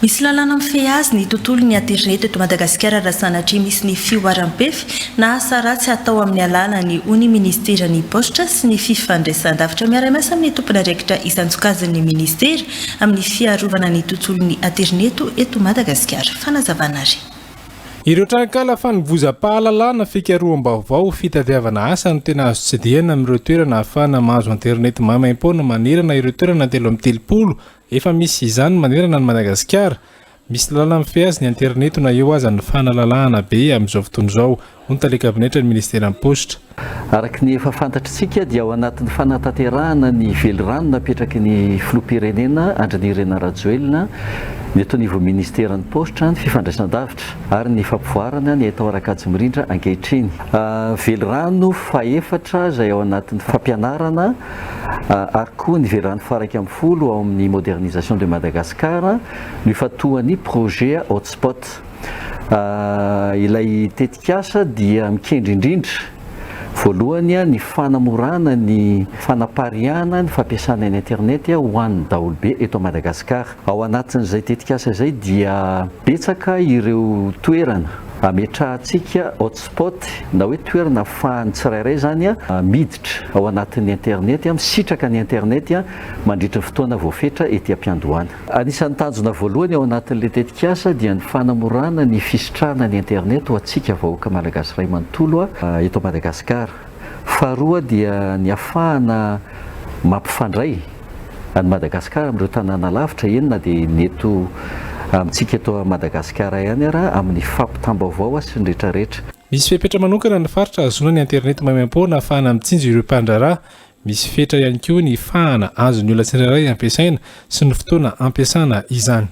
Misy lalàna mifehy azy ny tontolon'ny internet eto Madagasikara raha sanatria misy ny fioaram-pefy na asa ratsy atao amin'ny alalany ony ministeran'ny postra sy ny fifandraisan-davitra miara-miasa amin'ny tompona andraikitra isan-tsokajin'ny ministera amin'ny fiarovana ny tontolon'ny internet eto Madagasikara. Fanazavana ary. Ireo trankala fanivozam-pahalalana fikaroam-baovao fitadiavana asa no tena azo tsidihana amin'ireo toerana ahafahana mahazo internet mamaim-poana manerana ireo toerana 330 efa misy izany manerana ny Madagasikara. Misy lalàna mifehy azy ny internet na eo aza ny fanalalahana be amin'izao fotoana izao hoy talekabinetry ny ministeran'ny postra. Araka ny efa fantatritsika dia ao anatin'ny fanatanterahana ny velirano napetraky ny filoham-pirenena Andrinirina Rajoelina ny eto niveau ministeran'ny postra ny fifandraisan-davitra ary ny fampivoarana ny atao arakajy mirindra ankehitriny. Velirano faefatra izay ao anatin'ny fampianarana ary koa ny velirano faraka amin'ny folo ao amin'ny modernisation de Madagasikara no ifatohan'ny projet HOTSPOT. Ilay tetikasa dia mikendry indrindra voalohany ny fanamorana ny fanapariana ny fampiasana ny internet ho an'ny daholobe eto Madagasikara. Ao anatin'izay tetikasa izay dia betsaka ireo toerana ametrahantsika hotspot na hoe toerana ahafahan'ny tsirairay zany miditra ao anatin'ny internet misitraka ny internet mandritra ny fotoana voafetra ety am-piandohana. Anisan'ny tanjona voalohany ao anatin'ilay tetikasa dia ny fanamorana ny fisitrahana ny internet ho antsika vahoaka malagasy ray manontolo eto Madagasikara. Faharoa dia ny ahafahana mampifandray any Madagasikara amin'ireo tanàna lavitra enina dia neto amintsika eto Madagasikara ihany raha amin'ny fampitam-baovao sy ny rehetrarehetra. Misy fepetra manokana ny faritra azona ny internet mamaim-poana ahafahana mitsinjo ireo mpandraharaha. Misy fetra ihany koa ny fahana azon'ny olona tsirairay ampiasaina sy ny fotoana ampiasana izany.